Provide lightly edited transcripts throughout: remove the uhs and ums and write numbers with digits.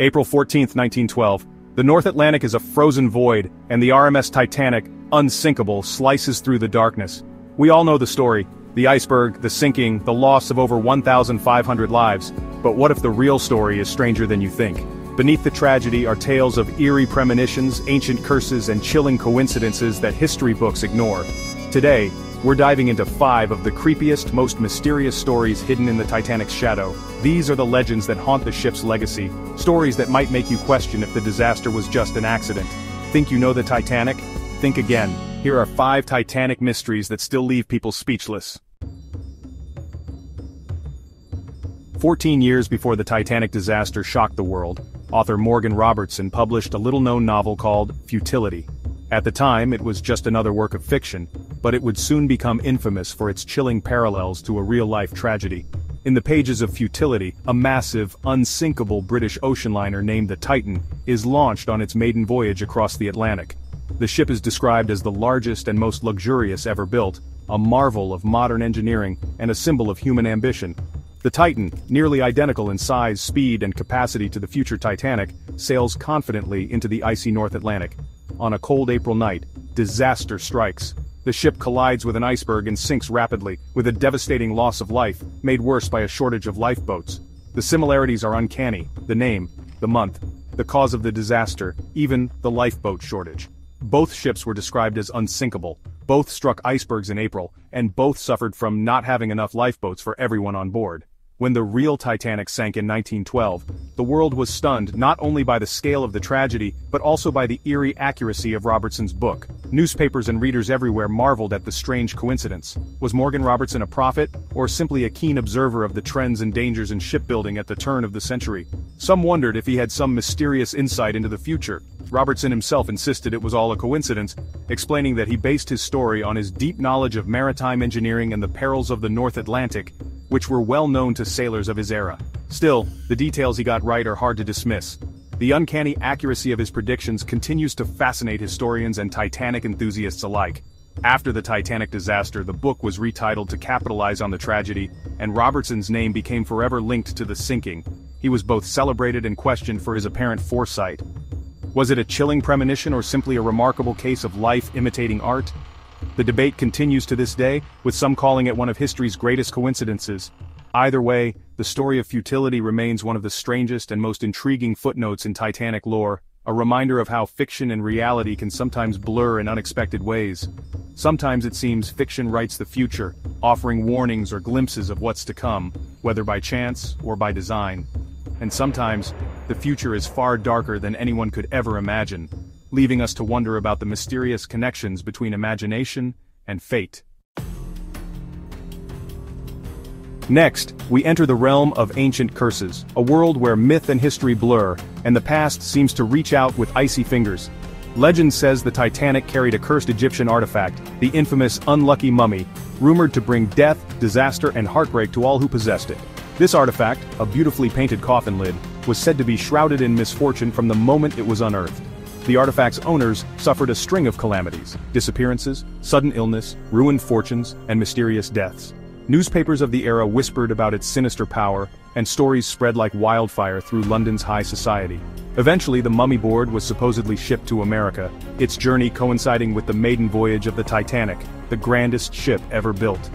April 14, 1912. The North Atlantic is a frozen void, and the RMS Titanic, unsinkable, slices through the darkness. We all know the story. The iceberg, the sinking, the loss of over 1,500 lives. But what if the real story is stranger than you think? Beneath the tragedy are tales of eerie premonitions, ancient curses, and chilling coincidences that history books ignore. Today, we're diving into 5 of the creepiest, most mysterious stories hidden in the Titanic's shadow. These are the legends that haunt the ship's legacy, stories that might make you question if the disaster was just an accident. Think you know the Titanic? Think again. Here are 5 Titanic mysteries that still leave people speechless. 14 years before the Titanic disaster shocked the world, author Morgan Robertson published a little-known novel called Futility. At the time, it was just another work of fiction, but it would soon become infamous for its chilling parallels to a real-life tragedy. In the pages of Futility, a massive, unsinkable British ocean liner named the Titan is launched on its maiden voyage across the Atlantic. The ship is described as the largest and most luxurious ever built, a marvel of modern engineering and a symbol of human ambition. The Titan, nearly identical in size, speed, and capacity to the future Titanic, sails confidently into the icy North Atlantic. On a cold April night, disaster strikes. The ship collides with an iceberg and sinks rapidly, with a devastating loss of life, made worse by a shortage of lifeboats. The similarities are uncanny: the name, the month, the cause of the disaster, even the lifeboat shortage. Both ships were described as unsinkable, both struck icebergs in April, and both suffered from not having enough lifeboats for everyone on board. When the real Titanic sank in 1912, the world was stunned not only by the scale of the tragedy, but also by the eerie accuracy of Robertson's book. Newspapers and readers everywhere marveled at the strange coincidence. Was Morgan Robertson a prophet, or simply a keen observer of the trends and dangers in shipbuilding at the turn of the century? Some wondered if he had some mysterious insight into the future. Robertson himself insisted it was all a coincidence, explaining that he based his story on his deep knowledge of maritime engineering and the perils of the North Atlantic, which were well known to sailors of his era. Still, the details he got right are hard to dismiss. The uncanny accuracy of his predictions continues to fascinate historians and Titanic enthusiasts alike. After the Titanic disaster, the book was retitled to capitalize on the tragedy, and Robertson's name became forever linked to the sinking. He was both celebrated and questioned for his apparent foresight. Was it a chilling premonition or simply a remarkable case of life imitating art? The debate continues to this day, with some calling it one of history's greatest coincidences. Either way, the story of Futility remains one of the strangest and most intriguing footnotes in Titanic lore, a reminder of how fiction and reality can sometimes blur in unexpected ways. Sometimes it seems fiction writes the future, offering warnings or glimpses of what's to come, whether by chance or by design. And sometimes, the future is far darker than anyone could ever imagine, leaving us to wonder about the mysterious connections between imagination and fate. Next, we enter the realm of ancient curses, a world where myth and history blur, and the past seems to reach out with icy fingers. Legend says the Titanic carried a cursed Egyptian artifact, the infamous unlucky mummy, rumored to bring death, disaster, and heartbreak to all who possessed it. This artifact, a beautifully painted coffin lid, was said to be shrouded in misfortune from the moment it was unearthed. The artifact's owners suffered a string of calamities: disappearances, sudden illness, ruined fortunes, and mysterious deaths. Newspapers of the era whispered about its sinister power, and stories spread like wildfire through London's high society. Eventually, the mummy board was supposedly shipped to America, its journey coinciding with the maiden voyage of the Titanic, the grandest ship ever built.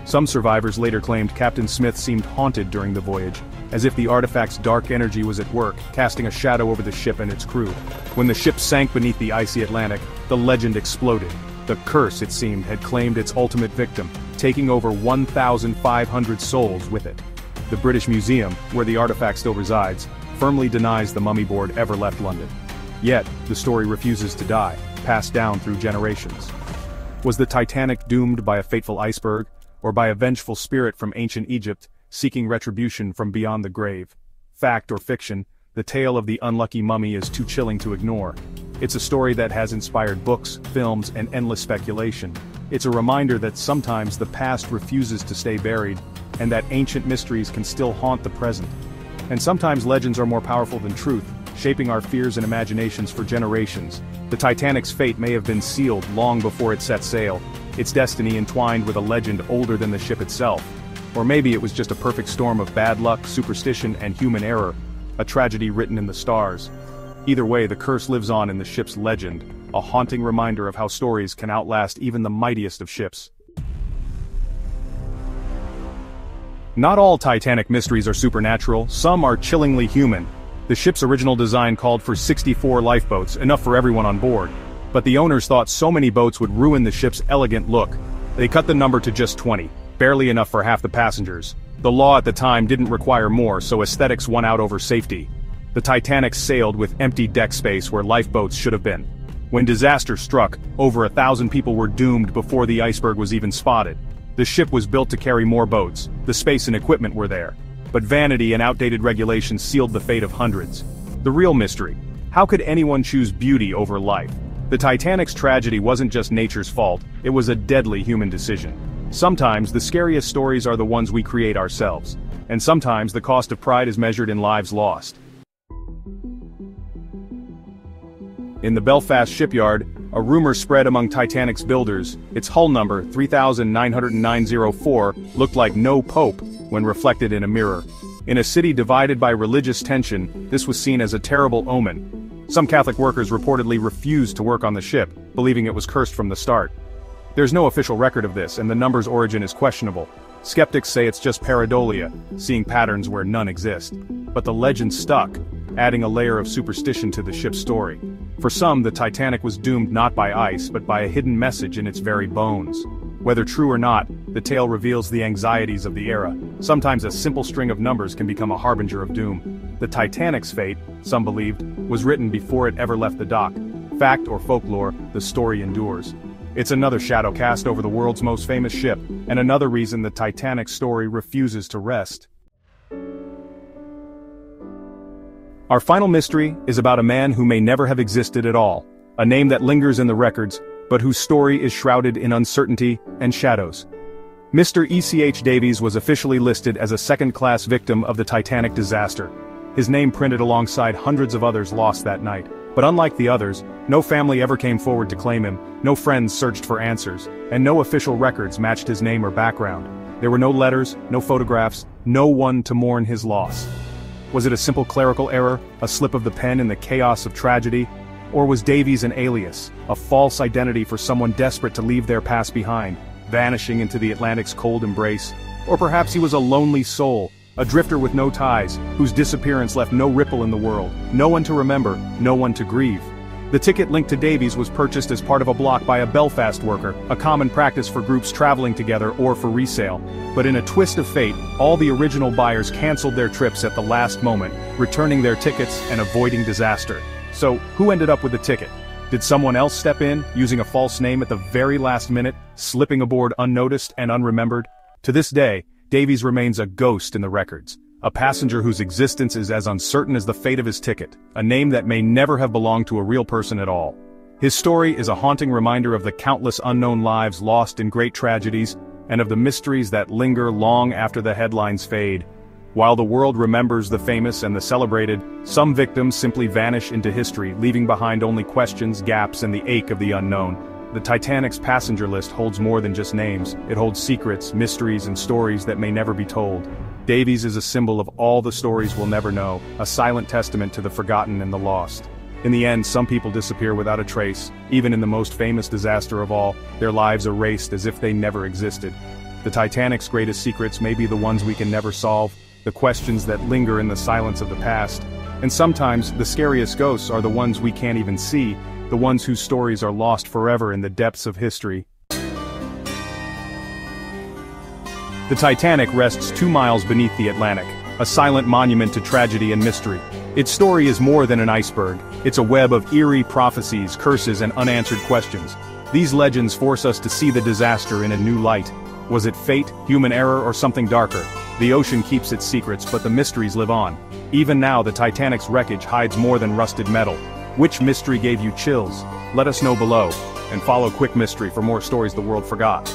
Some survivors later claimed Captain Smith seemed haunted during the voyage, as if the artifact's dark energy was at work, casting a shadow over the ship and its crew. When the ship sank beneath the icy Atlantic, the legend exploded. The curse, it seemed, had claimed its ultimate victim, taking over 1,500 souls with it. The British Museum, where the artifact still resides, firmly denies the mummy board ever left London. Yet, the story refuses to die, passed down through generations. Was the Titanic doomed by a fateful iceberg, or by a vengeful spirit from ancient Egypt, seeking retribution from beyond the grave? Fact or fiction, the tale of the unlucky mummy is too chilling to ignore. It's a story that has inspired books, films, and endless speculation. It's a reminder that sometimes the past refuses to stay buried, and that ancient mysteries can still haunt the present. And sometimes legends are more powerful than truth, shaping our fears and imaginations for generations. The Titanic's fate may have been sealed long before it set sail, its destiny entwined with a legend older than the ship itself. Or maybe it was just a perfect storm of bad luck, superstition, and human error. a tragedy written in the stars. Either way, the curse lives on in the ship's legend, a haunting reminder of how stories can outlast even the mightiest of ships. Not all Titanic mysteries are supernatural, some are chillingly human. The ship's original design called for 64 lifeboats, enough for everyone on board. But the owners thought so many boats would ruin the ship's elegant look. They cut the number to just 20, barely enough for half the passengers. The law at the time didn't require more, so aesthetics won out over safety. The Titanic sailed with empty deck space where lifeboats should have been. When disaster struck, over 1,000 people were doomed before the iceberg was even spotted. The ship was built to carry more boats, the space and equipment were there. But vanity and outdated regulations sealed the fate of hundreds. The real mystery: how could anyone choose beauty over life? The Titanic's tragedy wasn't just nature's fault, it was a deadly human decision. Sometimes the scariest stories are the ones we create ourselves. And sometimes the cost of pride is measured in lives lost. In the Belfast shipyard, a rumor spread among Titanic's builders. Its hull number, 390904, looked like no pope when reflected in a mirror. In a city divided by religious tension, this was seen as a terrible omen. Some Catholic workers reportedly refused to work on the ship, believing it was cursed from the start. There's no official record of this, and the number's origin is questionable. Skeptics say it's just pareidolia, seeing patterns where none exist. But the legend stuck, adding a layer of superstition to the ship's story. For some, the Titanic was doomed not by ice but by a hidden message in its very bones. Whether true or not, the tale reveals the anxieties of the era. Sometimes a simple string of numbers can become a harbinger of doom. The Titanic's fate, some believed, was written before it ever left the dock. Fact or folklore, the story endures. It's another shadow cast over the world's most famous ship, and another reason the Titanic story refuses to rest. Our final mystery is about a man who may never have existed at all, a name that lingers in the records, but whose story is shrouded in uncertainty and shadows. Mr. E.C.H. Davies was officially listed as a second-class victim of the Titanic disaster. His name printed alongside hundreds of others lost that night. But unlike the others, no family ever came forward to claim him, no friends searched for answers, and no official records matched his name or background. There were no letters, no photographs, no one to mourn his loss. Was it a simple clerical error, a slip of the pen in the chaos of tragedy? Or was Davies an alias, a false identity for someone desperate to leave their past behind, vanishing into the Atlantic's cold embrace? Or perhaps he was a lonely soul, a drifter with no ties, whose disappearance left no ripple in the world, no one to remember, no one to grieve. The ticket linked to Davies was purchased as part of a block by a Belfast worker, a common practice for groups traveling together or for resale. But in a twist of fate, all the original buyers canceled their trips at the last moment, returning their tickets and avoiding disaster. So, who ended up with the ticket? Did someone else step in, using a false name at the very last minute, slipping aboard unnoticed and unremembered? To this day, Davies remains a ghost in the records, a passenger whose existence is as uncertain as the fate of his ticket, a name that may never have belonged to a real person at all. His story is a haunting reminder of the countless unknown lives lost in great tragedies, and of the mysteries that linger long after the headlines fade. While the world remembers the famous and the celebrated, some victims simply vanish into history, leaving behind only questions, gaps, and the ache of the unknown. The Titanic's passenger list holds more than just names. It holds secrets, mysteries, and stories that may never be told. Davies is a symbol of all the stories we'll never know, a silent testament to the forgotten and the lost. In the end, some people disappear without a trace. Even in the most famous disaster of all, their lives erased as if they never existed. The Titanic's greatest secrets may be the ones we can never solve, the questions that linger in the silence of the past. And sometimes, the scariest ghosts are the ones we can't even see, the ones whose stories are lost forever in the depths of history. The Titanic rests 2 miles beneath the Atlantic, a silent monument to tragedy and mystery. Its story is more than an iceberg. It's a web of eerie prophecies, curses, and unanswered questions. These legends force us to see the disaster in a new light. Was it fate, human error, or something darker? The ocean keeps its secrets, but the mysteries live on. Even now, the Titanic's wreckage hides more than rusted metal. Which mystery gave you chills? Let us know below, and follow Quick Mystery for more stories the world forgot.